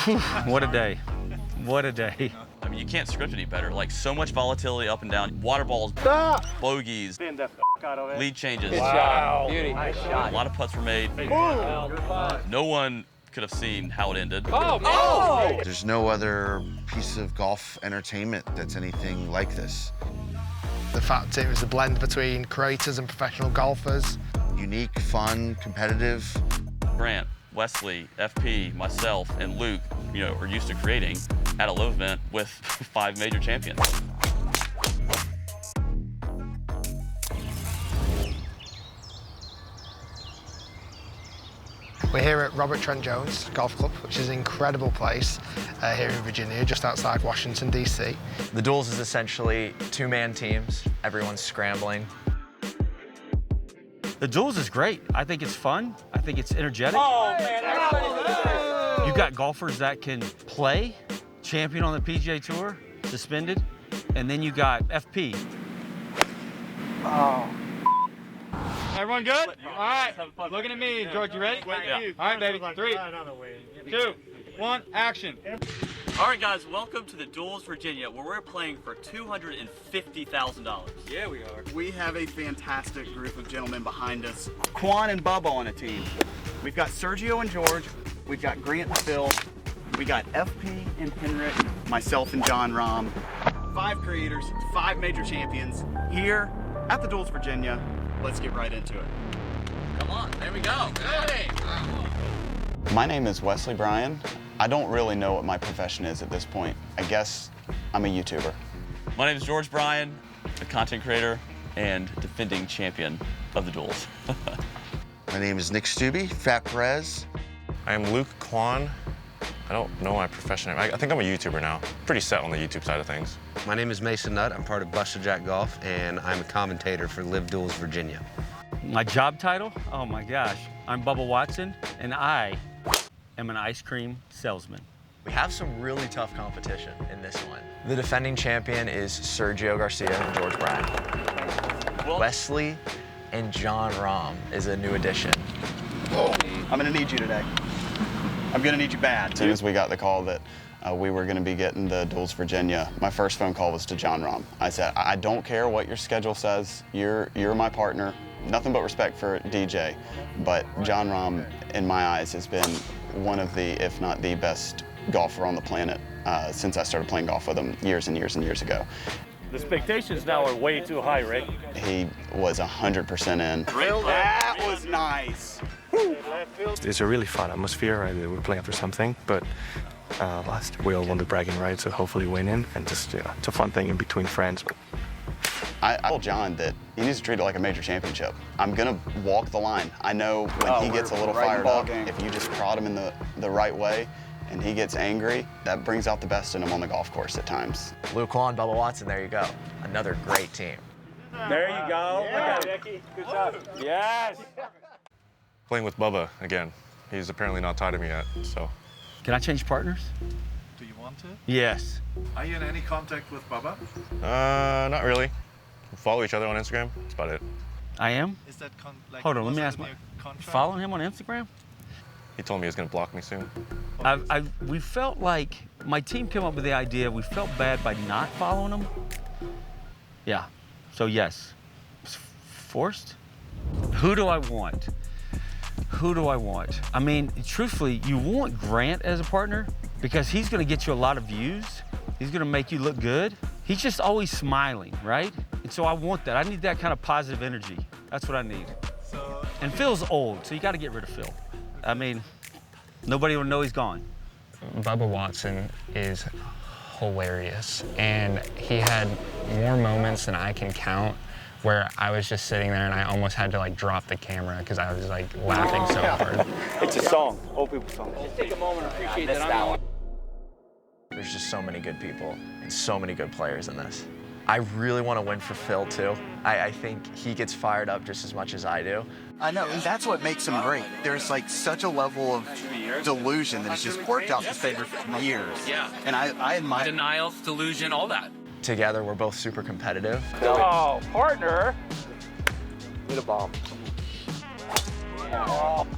What a day. What a day. I mean, you can't script any better. Like, so much volatility up and down. Water balls, bogeys, lead changes. Good shot. Beauty. Nice shot. A lot of putts were made. No one could have seen how it ended. Oh! There's no other piece of golf entertainment that's anything like this. The fact it was a blend between creators and professional golfers. Unique, fun, competitive. Grant, Wesley, FP, myself, and Luke, are used to creating at a LIV event with 5 major champions. We're here at Robert Trent Jones Golf Club, which is an incredible place here in Virginia, just outside Washington, D.C. The Duels is essentially 2-man teams. Everyone's scrambling. The Duels is great. I think it's fun. I think it's energetic. Oh, man. You got golfers that can play, champion on the PGA Tour, suspended, and then you got FP. Oh. Everyone good? All right. Looking at me, George. You ready? Yeah. All right, baby. 3, 2, 1, action. All right, guys, welcome to the Duels, Virginia, where we're playing for $250,000. Yeah, we are. We have a fantastic group of gentlemen behind us. Quan and Bubba on a team. We've got Sergio and George. We've got Grant and Phil. We got FP and Henrik, myself and John Rahm. 5 creators, 5 major champions here at the Duels, Virginia. Let's get right into it. Come on, there we go. My name is Wesley Bryan. I don't really know what my profession is at this point. I guess I'm a YouTuber. My name is George Bryan, a content creator and defending champion of the Duels. My name is Nick Stubbe, Fat Perez. I am Luke Kwan. I don't know my profession. I think I'm a YouTuber now. Pretty set on the YouTube side of things. My name is Mason Nutt. I'm part of Buster Jack Golf, and I'm a commentator for LIV Duels Virginia. My job title? Oh my gosh. I'm Bubba Watson, and I am an ice cream salesman. We have some really tough competition in this one. The defending champion is Sergio Garcia and George Bryan. Wesley and John Rahm is a new addition. I'm gonna need you today. I'm gonna need you bad. As soon as we got the call that we were gonna be getting the Duels Virginia, my first phone call was to John Rahm. I said, I don't care what your schedule says, you're my partner. Nothing but respect for DJ, but John Rahm, in my eyes, has been one of the, if not the best golfer on the planet since I started playing golf with him years and years and years ago. The expectations now are way too high, Rick. He was 100% in. That was nice. It's a really fun atmosphere. We're playing after something, but last we all won the bragging rights, so hopefully winning, and just it's a fun thing in between friends. I told John that he needs to treat it like a major championship. I'm gonna walk the line. I know when he gets a little fired up, if you just prod him in the right way and he gets angry, that brings out the best in him on the golf course at times. Luke Kwan, Bubba Watson, there you go. Another great team. There you go. Yeah. Look at it, good job. Yes. Playing with Bubba again. He's apparently not tired of me yet, so. Can I change partners? Do you want to? Yes. Are you in any contact with Bubba? Not really. We follow each other on Instagram. That's about it. I am? Is that like? Hold on, let me ask following him on Instagram? He told me he was gonna block me soon. We felt like, my team came up with the idea, we felt bad by not following him. Yeah, so yes. It's forced? Who do I want? Who do I want? I mean, truthfully, you want Grant as a partner because he's gonna get you a lot of views. He's gonna make you look good. He's just always smiling, right? And so I want that. I need that kind of positive energy. That's what I need. And Phil's old, so you gotta get rid of Phil. I mean, nobody will know he's gone. Bubba Watson is hilarious, and he had more moments than I can count where I was just sitting there and I almost had to like drop the camera because I was like laughing so hard. It's a song, old people's song. Just take a moment and appreciate that. There's just so many good people and so many good players in this. I really want to win for Phil too. I think he gets fired up just as much as I do. I know, and that's what makes him great. There's like such a level of delusion that has just worked out his favor for years. Yeah. And I admire. Denial, delusion, all that. Together, we're both super competitive. Oh, partner. Hit a bomb.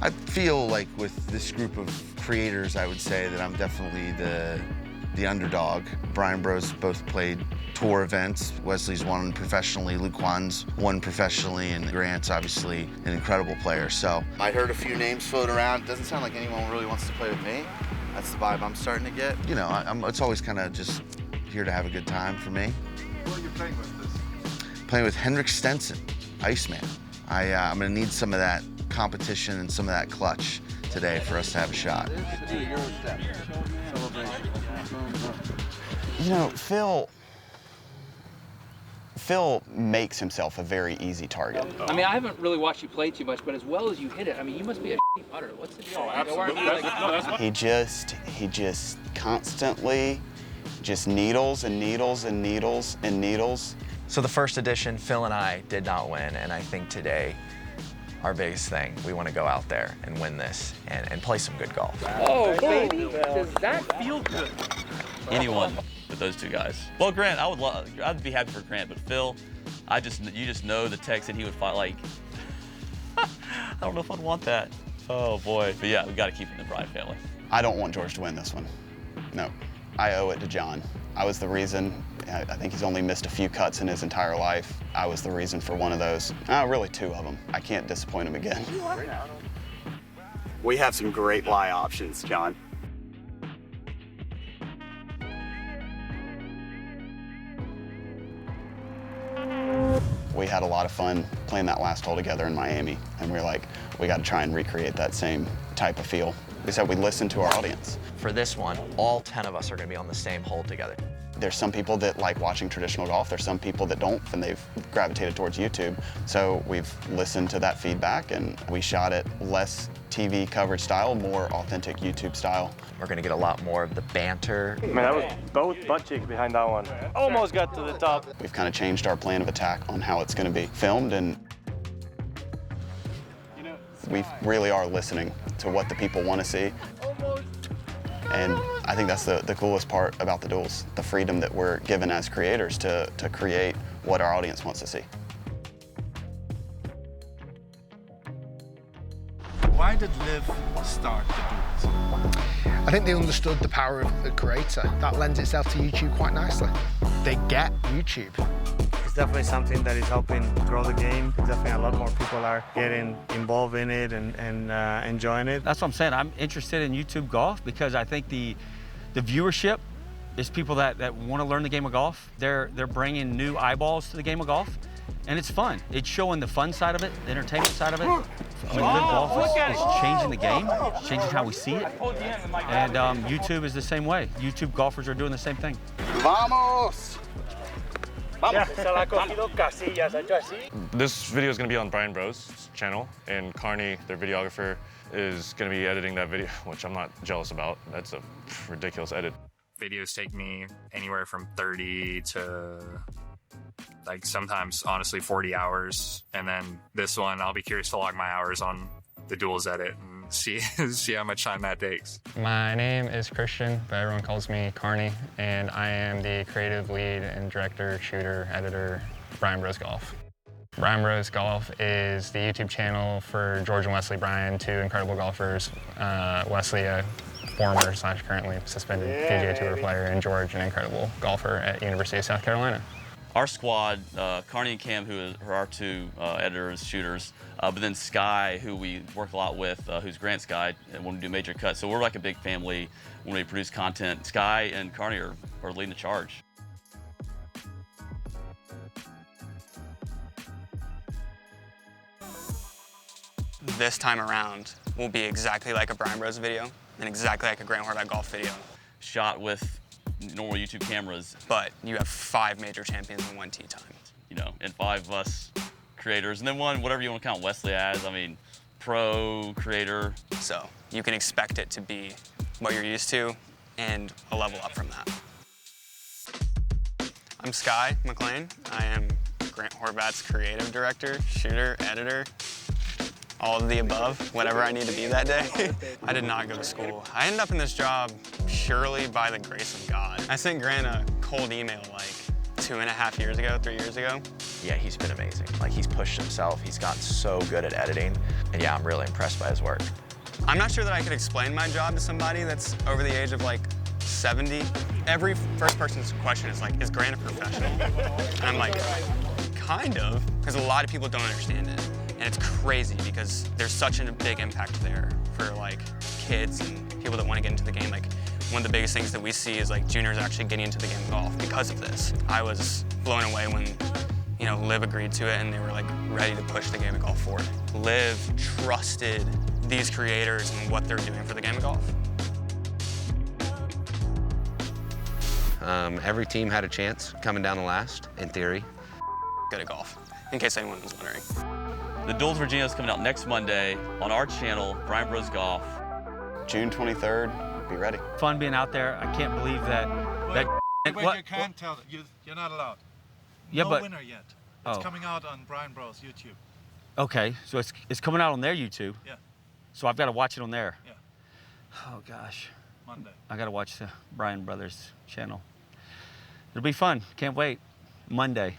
I feel like with this group of creators, I would say that I'm definitely the underdog. Brian Bros both played tour events. Wesley's won professionally, Luke Juan's won professionally, and Grant's obviously an incredible player. So I heard a few names floating around. Doesn't sound like anyone really wants to play with me. That's the vibe I'm starting to get. You know, it's always kind of just here to have a good time for me. Who are you playing with this? Playing with Henrik Stenson, Iceman. I'm gonna need some of that competition and some of that clutch today for us to have a shot. You know, Phil makes himself a very easy target. I mean, I haven't really watched you play too much, but as well as you hit it, I mean, you must be a putter. What's the deal? Oh, absolutely. He just constantly just needles and needles and needles and needles. So the first edition, Phil and I did not win, and I think today, our biggest thing, we want to go out there and win this and play some good golf. Oh, baby, does that feel good? Anyone but those two guys. Well, Grant, I'd be happy for Grant, but Phil, you just know the text that he would find, like, I don't know if I'd want that. Oh boy, but yeah, we got to keep it in the Bryan family. I don't want George to win this one. No, I owe it to John. I was the reason. I think he's only missed a few cuts in his entire life. I was the reason for one of those. Really two of them. I can't disappoint him again. We have some great lie options, John. We had a lot of fun playing that last hole together in Miami, and we were like, we got to try and recreate that same type of feel. We said we'd listen to our audience. For this one, all 10 of us are going to be on the same hole together. There's some people that like watching traditional golf. There's some people that don't, and they've gravitated towards YouTube. So we've listened to that feedback, and we shot it less TV coverage style, more authentic YouTube style. We're going to get a lot more of the banter. Man, that was both butt cheeks behind that one. Almost got to the top. We've kind of changed our plan of attack on how it's going to be filmed, and we really are listening to what the people want to see. And I think that's the coolest part about the duels, the freedom that we're given as creators to create what our audience wants to see. Why did LIV start the Duels? I think they understood the power of the creator. That lends itself to YouTube quite nicely. They get YouTube. It's definitely something that is helping grow the game. Definitely a lot more people are getting involved in it and enjoying it. That's what I'm saying. I'm interested in YouTube golf because I think the viewership is people that want to learn the game of golf. They're bringing new eyeballs to the game of golf, and it's fun. It's showing the fun side of it, the entertainment side of it. I mean, LIV Golf is changing the game, changing how we see it, and YouTube is the same way. YouTube golfers are doing the same thing. Vamos! This video is going to be on Brian Bros' channel, and Carney, their videographer, is going to be editing that video, which I'm not jealous about. That's a ridiculous edit. Videos take me anywhere from 30 to like sometimes honestly 40 hours. And then this one, I'll be curious to log my hours on the Duels edit and see how much time that takes. My name is Christian, but everyone calls me Carney, and I am the creative lead and director, shooter, editor, Brian Bros Golf. Brian Bros Golf is the YouTube channel for George and Wesley Bryan, two incredible golfers. Wesley, a former / currently suspended PGA Tour player, and George, an incredible golfer at University of South Carolina. Our squad, Carney and Cam, who are our two editors, shooters, but then Sky, who we work a lot with, who's Grant's guy, and when we do major cuts. So we're like a big family when we produce content. Sky and Carney are leading the charge. This time around will be exactly like a Brian Bros video and exactly like a Grant Horvath golf video. Shot with normal YouTube cameras. But you have 5 major champions in one tee time. You know, and 5 of us creators, and then one, whatever you want to count Wesley as, I mean, pro, creator. So you can expect it to be what you're used to and a level up from that. I'm Sky McLean. I am Grant Horvath's creative director, shooter, editor, all of the above, whatever I need to be that day. I did not go to school. I ended up in this job purely by the grace of God. I sent Grant a cold email like 2.5 years ago, 3 years ago. Yeah, he's been amazing. Like, he's pushed himself. He's gotten so good at editing. And yeah, I'm really impressed by his work. I'm not sure that I could explain my job to somebody that's over the age of like 70. Every first person's question is like, is Grant a professional? And I'm like, kind of, because a lot of people don't understand it. And it's crazy because there's such a big impact there for like kids and people that want to get into the game. Like one of the biggest things that we see is like juniors actually getting into the game of golf because of this. I was blown away when, you know, LIV agreed to it and they were like ready to push the game of golf forward. LIV trusted these creators and what they're doing for the game of golf. Every team had a chance coming down the last, in theory. Good at golf, in case anyone was wondering. The Duels Virginia is coming out next Monday on our channel, Brian Bros Golf. June 23rd, be ready. Fun being out there. I can't believe that. Wait, What? you can't tell that. You're not allowed. Yeah, no but winner yet. It's Oh. coming out on Brian Bros YouTube. Okay, so it's coming out on their YouTube. Yeah. So I've got to watch it on there. Yeah. Oh gosh. Monday. I got to watch the Bryan Brothers channel. It'll be fun. Can't wait. Monday.